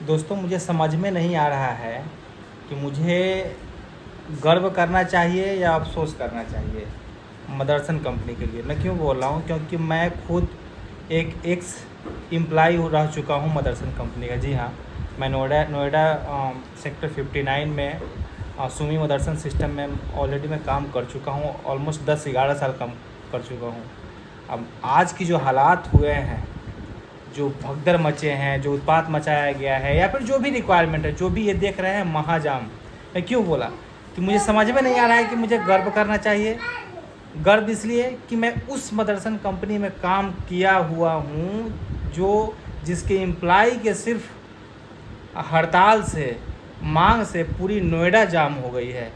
दोस्तों मुझे समझ में नहीं आ रहा है कि मुझे गर्व करना चाहिए या अफ़सोस करना चाहिए मदरसन कंपनी के लिए। मैं क्यों बोल रहा हूँ, क्योंकि मैं खुद एक एक्स एम्प्लॉय रह चुका हूँ मदरसन कंपनी का। जी हाँ, मैं नोएडा सेक्टर 59 में सुमी मदरसन सिस्टम में ऑलरेडी मैं काम कर चुका हूँ। ऑलमोस्ट 10-11 साल काम कर चुका हूँ। अब आज की जो हालात हुए हैं, जो भगदड़ मचे हैं, जो उत्पात मचाया गया है, या फिर जो भी रिक्वायरमेंट है, जो भी ये देख रहे हैं महाजाम, मैं क्यों बोला कि मुझे समझ में नहीं आ रहा है कि मुझे गर्व करना चाहिए। गर्व इसलिए कि मैं उस मदरसन कंपनी में काम किया हुआ हूँ जिसके एम्प्लॉय के सिर्फ हड़ताल से, मांग से पूरी नोएडा जाम हो गई है।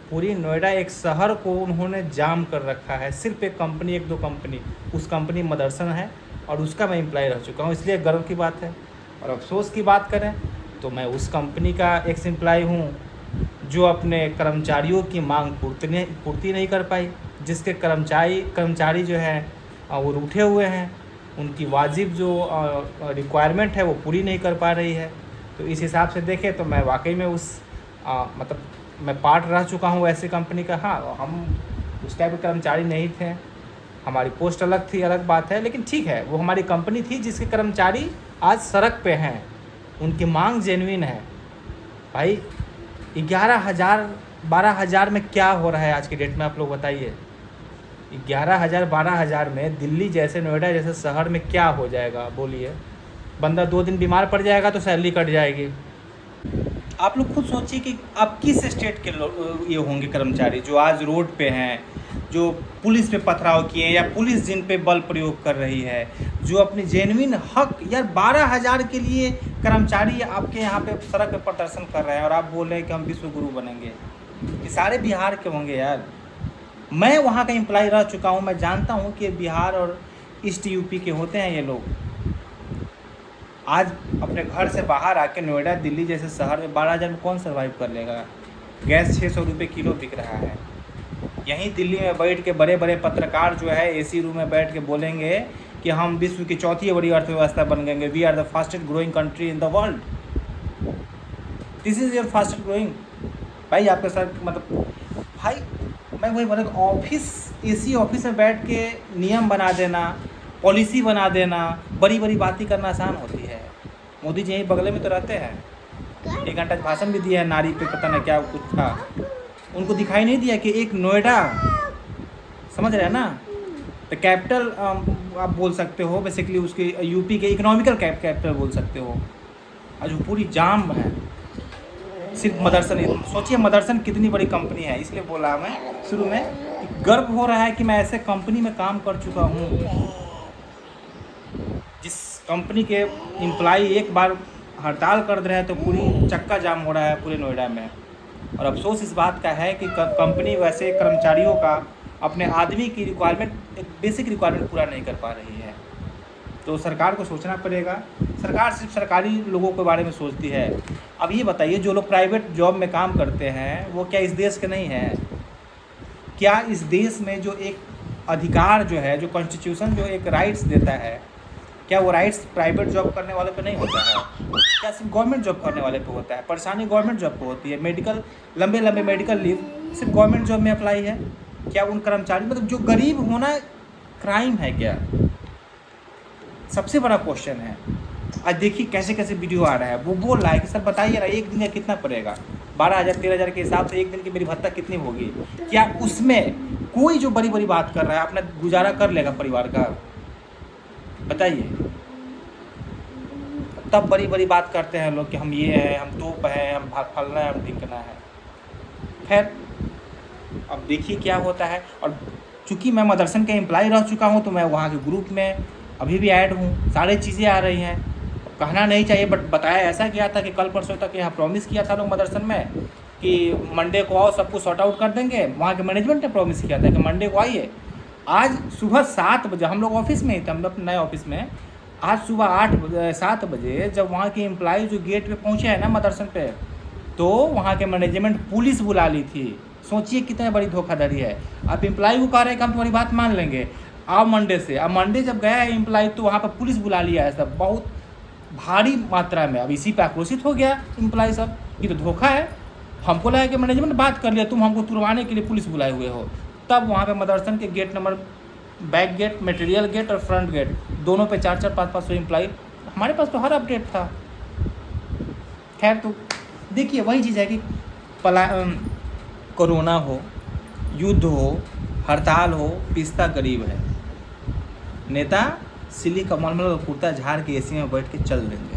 पूरी नोएडा एक शहर को उन्होंने जाम कर रखा है। सिर्फ एक कंपनी, एक दो कंपनी, उस कंपनी मदरसन है और उसका मैं एम्प्लॉय रह चुका हूँ, इसलिए गर्व की बात है। और अफसोस की बात करें तो मैं उस कंपनी का एक्स एम्प्लॉय हूँ जो अपने कर्मचारियों की मांग पूर्ति नहीं कर पाई। जिसके कर्मचारी जो है वो रूठे हुए हैं, उनकी वाजिब जो रिक्वायरमेंट है वो पूरी नहीं कर पा रही है। तो इस हिसाब से देखें तो मैं वाकई में मतलब मैं पार्ट रह चुका हूँ ऐसी कंपनी का। हाँ, हम उस टाइप के कर्मचारी नहीं थे, हमारी पोस्ट अलग थी, अलग बात है, लेकिन ठीक है, वो हमारी कंपनी थी जिसके कर्मचारी आज सड़क पे हैं, उनकी मांग जेन्युइन है। भाई 11,000 12,000 में क्या हो रहा है आज की डेट में, आप लोग बताइए। 11,000 12,000 में दिल्ली जैसे, नोएडा जैसे शहर में क्या हो जाएगा बोलिए। बंदा 2 दिन बीमार पड़ जाएगा तो सैलरी कट जाएगी। आप लोग खुद सोचिए कि आप किस स्टेट के ये होंगे कर्मचारी जो आज रोड पे हैं, जो पुलिस पे पथराव किए, या पुलिस जिन पे बल प्रयोग कर रही है, जो अपनी जेन्युइन हक। यार 12,000 के लिए कर्मचारी आपके यहाँ पे सड़क पे प्रदर्शन कर रहे हैं और आप बोल रहे हैं कि हम विश्व गुरु बनेंगे। ये सारे बिहार के होंगे यार। मैं वहाँ का एम्प्लॉय रह चुका हूँ, मैं जानता हूँ कि बिहार और ईस्ट यूपी के होते हैं ये लोग। आज अपने घर से बाहर आके नोएडा, दिल्ली जैसे शहर में 12,000 में कौन सर्वाइव कर लेगा। गैस 600 रुपये किलो बिक रहा है। यहीं दिल्ली में बैठ के बड़े बड़े पत्रकार जो है एसी रूम में बैठ के बोलेंगे कि हम विश्व की चौथी बड़ी अर्थव्यवस्था बन गएंगे। We are the fastest growing country in the world. This is your fastest growing. भाई आपके साथ मतलब, भाई मैं वही बोला, ऑफिस, एसी ऑफिस में बैठ के नियम बना देना, पॉलिसी बना देना, बड़ी बड़ी बातें करना आसान होती है। मोदी जी यहीं बगल में तो रहते हैं। 1 घंटा भाषण भी दिया है नारी पे, पता नहीं क्या कुछ था। उनको दिखाई नहीं दिया कि एक नोएडा, समझ रहे हैं ना, द कैपिटल आप बोल सकते हो बेसिकली, उसके यूपी के इकोनॉमिकल कैपिटल बोल सकते हो, आज वो पूरी जाम है सिर्फ मदरसन। सोचिए मदरसन कितनी बड़ी कंपनी है। इसलिए बोला मैं शुरू में, गर्व हो रहा है कि मैं ऐसे कंपनी में काम कर चुका हूँ जिस कंपनी के एम्प्लॉय एक बार हड़ताल कर रहे हैं तो पूरी चक्का जाम हो रहा है पूरे नोएडा में। और अफसोस इस बात का है कि कंपनी वैसे कर्मचारियों का, अपने आदमी की रिक्वायरमेंट, एक बेसिक रिक्वायरमेंट पूरा नहीं कर पा रही है। तो सरकार को सोचना पड़ेगा। सरकार सिर्फ सरकारी लोगों के बारे में सोचती है। अब ये बताइए, जो लोग प्राइवेट जॉब में काम करते हैं वो क्या इस देश के नहीं हैं? क्या इस देश में जो एक अधिकार जो है, जो कॉन्स्टिट्यूशन जो एक राइट्स देता है, क्या वो राइट्स प्राइवेट जॉब करने वाले पे नहीं होता है? क्या सिर्फ गवर्नमेंट जॉब करने वाले पे होता है? परेशानी गवर्नमेंट जॉब पे होती है। मेडिकल, लंबे लंबे मेडिकल लीव सिर्फ गवर्नमेंट जॉब में अप्लाई है। क्या उन कर्मचारी, मतलब जो गरीब होना क्राइम है क्या? सबसे बड़ा क्वेश्चन है। आज देखिए कैसे कैसे वीडियो आ रहा है, वो बोल रहा है कि सर बताइए ना, एक दिन का कितना पड़ेगा? 12,000 13,000 के हिसाब से एक दिन की मेरी भत्ता कितनी होगी? क्या उसमें कोई जो बड़ी बड़ी बात कर रहा है अपना गुजारा कर लेगा परिवार का? बताइए। तब बड़ी बड़ी बात करते हैं लोग कि हम ये हैं, हम तोप हैं, हम फलना है, हम ढिंकना है। खैर अब देखिए क्या होता है। और चूँकि मैं मदरसन का एम्प्लॉय रह चुका हूँ तो मैं वहाँ के ग्रुप में अभी भी ऐड हूँ। सारी चीज़ें आ रही हैं, कहना नहीं चाहिए बट बताया ऐसा गया था कि कल परसों तक यहाँ प्रॉमिस किया था लोग मदरसन में कि मंडे को आओ, सब कुछ सॉर्ट आउट कर देंगे। वहाँ के मैनेजमेंट ने प्रॉमिस किया था कि मंडे को आइए। आज सुबह 7 बजे, हम लोग ऑफिस में ही थे, हम लोग नए ऑफिस में, आज सुबह 7 बजे जब वहाँ के एम्प्लॉय जो गेट पे पहुँचे हैं ना मदरसन पे, तो वहाँ के मैनेजमेंट पुलिस बुला ली थी। सोचिए कितनी बड़ी धोखाधड़ी है। आप एम्प्लॉय को कह रहे हैं कि हम तुम्हारी बात मान लेंगे, आओ मंडे से। अब मंडे जब गया है एम्प्लॉय तो वहाँ पर पुलिस बुला लिया है। सब बहुत भारी मात्रा में। अब इसी पे आक्रोशित हो गया एम्प्लॉय सब, ये तो धोखा है। हमको लगा कि मैनेजमेंट बात कर लिया, तुम हमको तुड़वाने के लिए पुलिस बुलाए हुए हो। तब वहाँ पे मदरसन के gate number, back gate, material gate और फ्रंट गेट, दोनों पे 4-4, 5-5 एम्प्लॉय। हमारे पास तो हर अपडेट था। खैर, तो देखिए वही चीज़ है कि कोरोना हो, युद्ध हो, हड़ताल हो, पिस्ता करीब है, नेता सिली कमल में कुर्ता झाड़ के एसी में बैठ के चल देंगे।